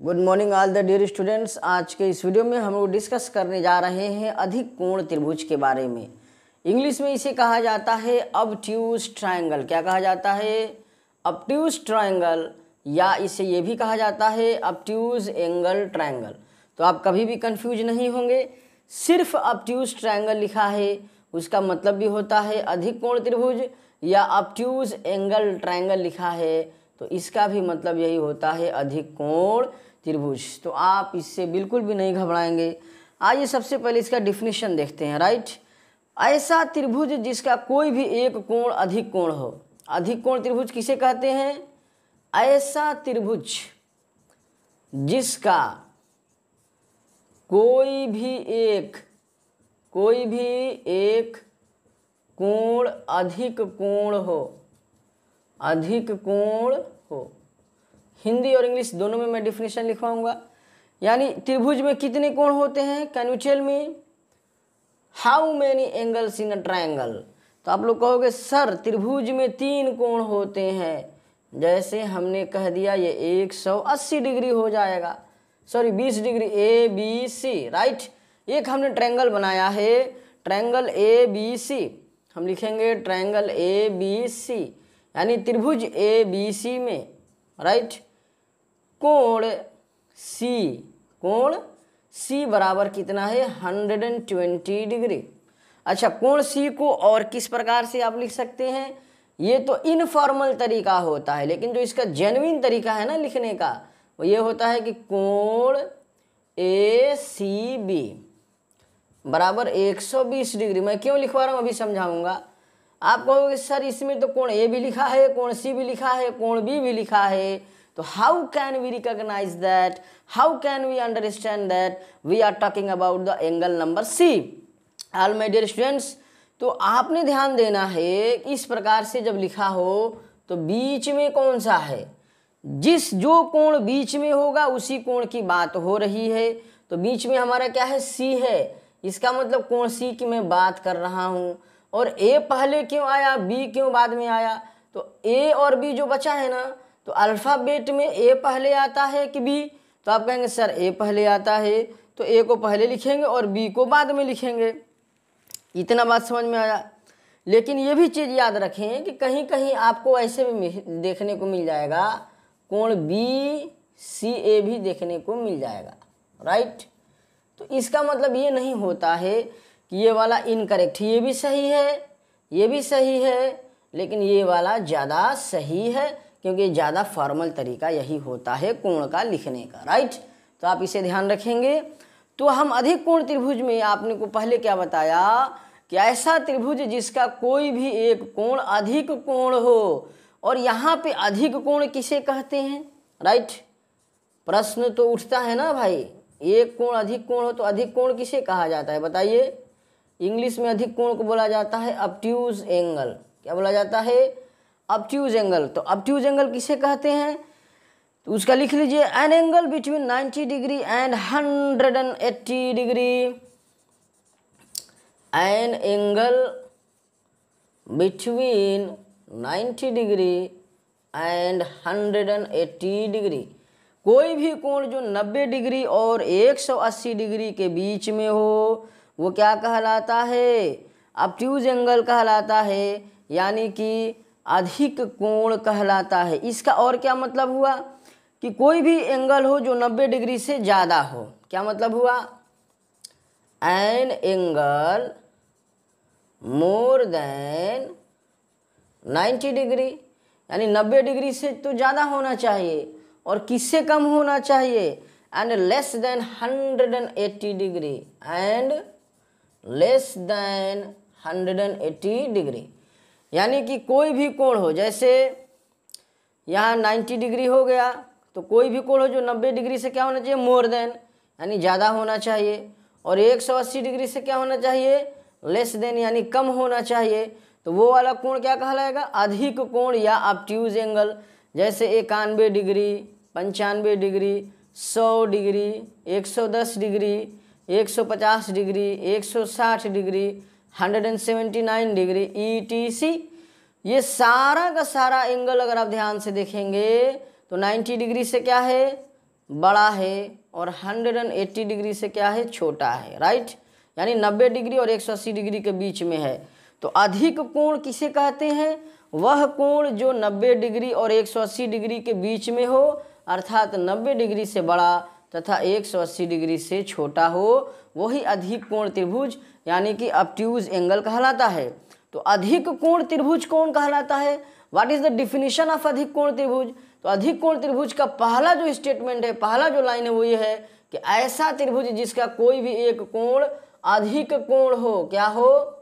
Good morning all the dear students. आज के इस वीडियो में हम लोग डिस्कस करने जा रहे हैं अधिक कोण त्रिभुज के बारे में। इंग्लिश में इसे कहा जाता है ऑब्ट्यूज ट्रायंगल। क्या कहा जाता है? ऑब्ट्यूज ट्रायंगल, या इसे ये भी कहा जाता है ऑब्ट्यूज एंगल ट्रायंगल। तो आप कभी भी कंफ्यूज नहीं होंगे। सिर्फ ऑब्ट्यूज ट्रायंगल लिखा है उसका मतलब भी होता है अधिक कोण त्रिभुज, या ऑब्ट्यूज एंगल ट्रायंगल लिखा है तो इसका भी मतलब यही होता है अधिक कोण त्रिभुज। तो आप इससे बिल्कुल भी नहीं घबराएंगे। आइए सबसे पहले इसका डिफिनीशन देखते हैं। राइट, ऐसा त्रिभुज जिसका कोई भी एक कोण अधिक कोण हो। अधिक कोण त्रिभुज किसे कहते हैं? ऐसा त्रिभुज जिसका कोई भी एक कोण अधिक कोण हो। अधिक कोण हो, हिंदी और इंग्लिश दोनों में मैं डिफिनेशन लिखवाऊंगा। यानी त्रिभुज में कितने कोण होते हैं? Can you tell me how many angles in a triangle? तो आप लोग कहोगे सर त्रिभुज में 3 कोण होते हैं। जैसे हमने कह दिया ये 180 डिग्री हो जाएगा, sorry 20 degree, A B C. Right, एक हमने ट्रायंगल बनाया है, ट्रायंगल ए बी सी। हम लिखेंगे ट्रायंगल ए बी सी, यानी त्रिभुज ए बी सी में राइट कोण सी बराबर कितना है? 120 डिग्री। अच्छा, कोण सी को और किस प्रकार से आप लिख सकते हैं? ये तो इनफॉर्मल तरीका होता है, लेकिन जो इसका जेन्युइन तरीका है ना लिखने का, वो ये होता है कि कोण ए सी बी बराबर 120 डिग्री। मैं क्यों लिखवा रहा हूँ अभी समझाऊंगा। आप कहोगे सर इसमें तो कोण ए भी लिखा है, कोण सी भी लिखा है, कोण बी भी लिखा है, तो how can we recognise that, how can we understand that we are talking about the angle number C? All my dear students, तो आपने ध्यान देना है इस प्रकार से जब लिखा हो तो बीच में कौन सा है? जो कोण बीच में होगा उसी कोण की बात हो रही है। तो बीच में हमारा क्या है? सी है। इसका मतलब कोण सी की मैं बात कर रहा हूँ। और ए पहले क्यों आया, बी क्यों बाद में आया? तो ए और बी जो बचा है ना, तो अल्फ़ाबेट में ए पहले आता है कि बी? तो आप कहेंगे सर ए पहले आता है तो ए को पहले लिखेंगे और बी को बाद में लिखेंगे। इतना बात समझ में आया। लेकिन ये भी चीज़ याद रखें कि कहीं कहीं आपको ऐसे भी देखने को मिल जाएगा, कोण बी सी ए भी देखने को मिल जाएगा। राइट, तो इसका मतलब ये नहीं होता है कि ये वाला इनकरेक्ट, ये भी सही है, ये भी सही है, लेकिन ये वाला ज़्यादा सही है, क्योंकि ज़्यादा फॉर्मल तरीका यही होता है कोण का लिखने का। राइट, तो आप इसे ध्यान रखेंगे। तो हम अधिक कोण त्रिभुज में आपने को पहले क्या बताया कि ऐसा त्रिभुज जिसका कोई भी एक कोण अधिक कोण हो। और यहाँ पे अधिक कोण किसे कहते हैं? राइट, प्रश्न तो उठता है ना भाई, एक कोण अधिक कोण हो तो अधिक कोण किसे कहा जाता है बताइए? इंग्लिश में अधिक कोण को बोला जाता है ऑब्ट्यूज एंगल। क्या बोला जाता है? Obtuse angle. तो ऑब्ट्यूज एंगल किसे कहते हैं? तो उसका लिख लीजिए, an angle between 90 degree and 180 degree. An angle between 90 degree and 180 degree. कोई भी कोण जो 90 डिग्री और 180 डिग्री के बीच में हो वो क्या कहलाता है? ऑब्ट्यूज एंगल कहलाता है, यानी कि अधिक कोण कहलाता है। इसका और क्या मतलब हुआ कि कोई भी एंगल हो जो 90 डिग्री से ज़्यादा हो। क्या मतलब हुआ? An angle more than 90 degree, यानी 90 डिग्री से तो ज़्यादा होना चाहिए, और किससे कम होना चाहिए? And less than 180 degree, and less than 180 degree. यानी कि कोई भी कोण हो, जैसे यहाँ 90 डिग्री हो गया, तो कोई भी कोण हो जो 90 डिग्री से क्या होना चाहिए? मोर देन, यानी ज़्यादा होना चाहिए। और 180 डिग्री से क्या होना चाहिए? लेस देन, यानी कम होना चाहिए। तो वो वाला कोण क्या कहलाएगा? अधिक कोण या ऑब्ट्यूज एंगल। जैसे 91 degree, 95 degree, 100 degree, 110 degree, 150 degree, 160 degree, 179 degree, ETC। ये सारा का सारा एंगल अगर आप ध्यान से देखेंगे तो 90 डिग्री से क्या है? बड़ा है और 180 डिग्री से क्या है, छोटा है, राइट। यानी 90 डिग्री और 180 डिग्री के बीच में है। तो अधिक कोण किसे कहते हैं? वह कोण जो 90 डिग्री और 180 डिग्री के बीच में हो, अर्थात 90 डिग्री से बड़ा तथा 180 डिग्री से छोटा हो, वही अधिक कोण त्रिभुज यानी कि ऑब्ट्यूज एंगल कहलाता है। तो अधिक कोण त्रिभुज कौन कहलाता है? What is the definition of अधिक कोण त्रिभुज? तो अधिक कोण त्रिभुज का पहला जो स्टेटमेंट है, पहला जो लाइन है वो ये है कि ऐसा त्रिभुज जिसका कोई भी एक कोण अधिक कोण हो, क्या हो,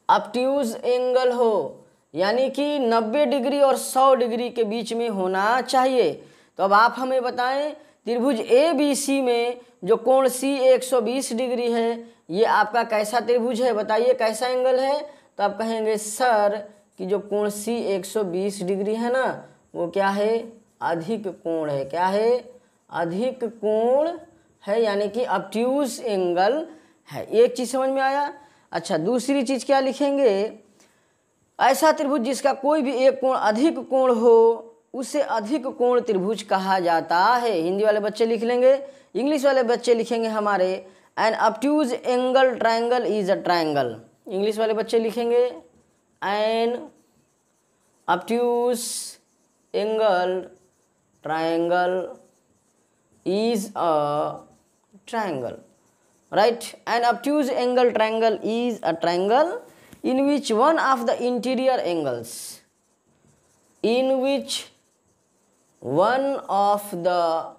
ऑब्ट्यूज एंगल हो, यानी कि 90 डिग्री और 100 डिग्री के बीच में होना चाहिए। तो अब आप हमें बताएं, त्रिभुज ABC में जो कोण C 120 डिग्री है, ये आपका कैसा त्रिभुज है? बताइए कैसा एंगल है? तो आप कहेंगे सर कि जो कोण C 120 डिग्री है ना, वो क्या है, अधिक कोण है। क्या है? अधिक कोण है, यानी कि ऑब्ट्यूज एंगल है। एक चीज समझ में आया। अच्छा, दूसरी चीज क्या लिखेंगे? ऐसा त्रिभुज जिसका कोई भी एक कोण अधिक कोण हो, उसे अधिक कोण त्रिभुज कहा जाता है। हिंदी वाले बच्चे लिख लेंगे, इंग्लिश वाले बच्चे लिखेंगे हमारे an obtuse angle triangle is a triangle. English वाले बच्चे लिखेंगे an obtuse angle triangle is a triangle, right? An obtuse angle triangle is a triangle in which one of the interior angles, in which one of the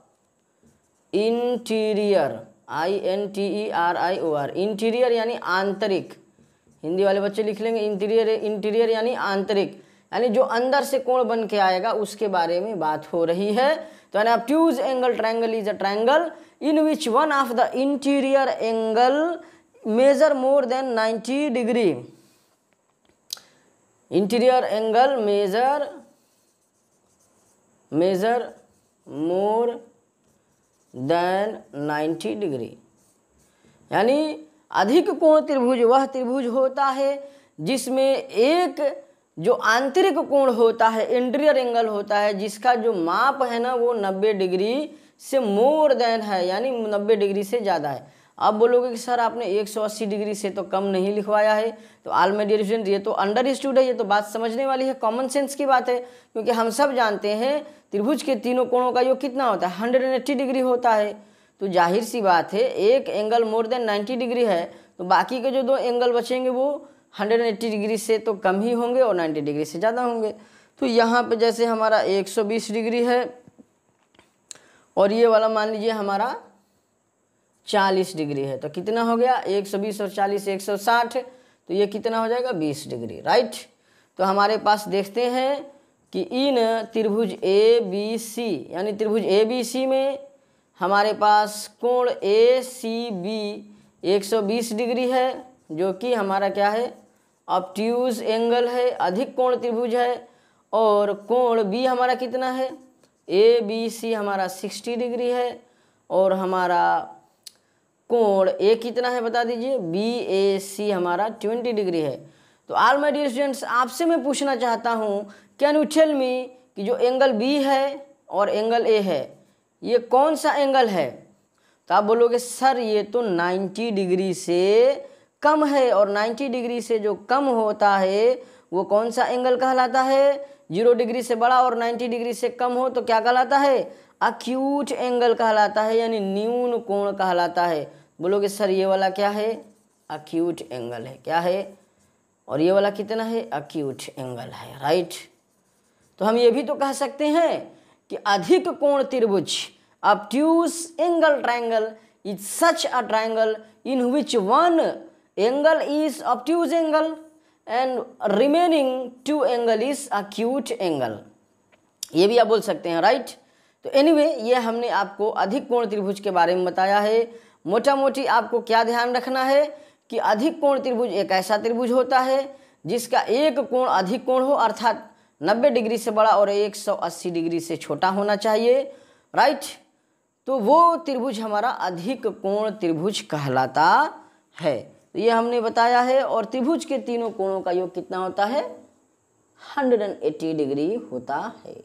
interior, INTERIOR, interior यानी आंतरिक, हिंदी वाले बच्चे लिख लेंगे interior, interior यानी आंतरिक, यानी जो अंदर से कोण बन के आएगा उसके बारे में बात हो रही है। तो an obtuse angle triangle is a triangle in which one of the interior angle measure more than 90 degree. Interior angle measure more than 90 degree, यानी अधिक कोण त्रिभुज वह त्रिभुज होता है जिसमें एक जो आंतरिक कोण होता है, इंटीरियर एंगल होता है, जिसका जो माप है ना वो 90 डिग्री से मोर देन है, यानी 90 डिग्री से ज़्यादा है। अब बोलोगे कि सर आपने 180 डिग्री से तो कम नहीं लिखवाया है। तो ऑल माय डियर स्टूडेंट, ये तो अंडरस्टूड है, ये तो बात समझने वाली है, कॉमन सेंस की बात है, क्योंकि हम सब जानते हैं त्रिभुज के तीनों कोणों का योग कितना होता है, 180 डिग्री होता है। तो जाहिर सी बात है एक एंगल मोर देन 90 डिग्री है, तो बाकी के जो दो एंगल बचेंगे वो 180 डिग्री से तो कम ही होंगे और 90 डिग्री से ज़्यादा होंगे। तो यहाँ पे जैसे हमारा 120 डिग्री है और ये वाला मान लीजिए हमारा 40 डिग्री है, तो कितना हो गया, 120 और 40 160, तो ये कितना हो जाएगा, 20 डिग्री, राइट। तो हमारे पास देखते हैं कि इन त्रिभुज ABC यानी त्रिभुज ABC में हमारे पास कोण ACB 120 डिग्री है, जो कि हमारा क्या है, ऑब्ट्यूज एंगल है, अधिक कोण त्रिभुज है। और कोण B हमारा कितना है, ABC हमारा 60 डिग्री है, और हमारा कोण A कितना है बता दीजिए, BAC हमारा 20 डिग्री है। तो ऑल माय डियर स्टूडेंट्स, आपसे मैं पूछना चाहता हूँ, कैन यू टेल मी कि जो एंगल B है और एंगल A है, ये कौन सा एंगल है? तो आप बोलोगे सर ये तो 90 डिग्री से कम है, और 90 डिग्री से जो कम होता है वो कौन सा एंगल कहलाता है? 0 डिग्री से बड़ा और 90 डिग्री से कम हो तो क्या कहलाता है? एक्यूट एंगल कहलाता है, यानी न्यून कोण कहलाता है। बोलोगे सर ये वाला क्या है, एक्यूट एंगल है, क्या है, और ये वाला कितना है, एक्यूट एंगल है, राइट। तो हम ये भी तो कह सकते हैं कि अधिक कोण त्रिभुज obtuse angle triangle is such a triangle in which one angle is obtuse angle and remaining to angle is acute angle, ये भी आप बोल सकते हैं, राइट। तो एनीवे ये हमने आपको अधिक कोण त्रिभुज के बारे में बताया है। मोटा मोटी आपको क्या ध्यान रखना है कि अधिक कोण त्रिभुज एक ऐसा त्रिभुज होता है जिसका एक कोण अधिक कोण हो, अर्थात 90 डिग्री से बड़ा और 180 डिग्री से छोटा होना चाहिए, राइट। तो वो त्रिभुज हमारा अधिक कोण त्रिभुज कहलाता है। तो ये हमने बताया है। और त्रिभुज के तीनों कोणों का योग कितना होता है, 180 डिग्री होता है।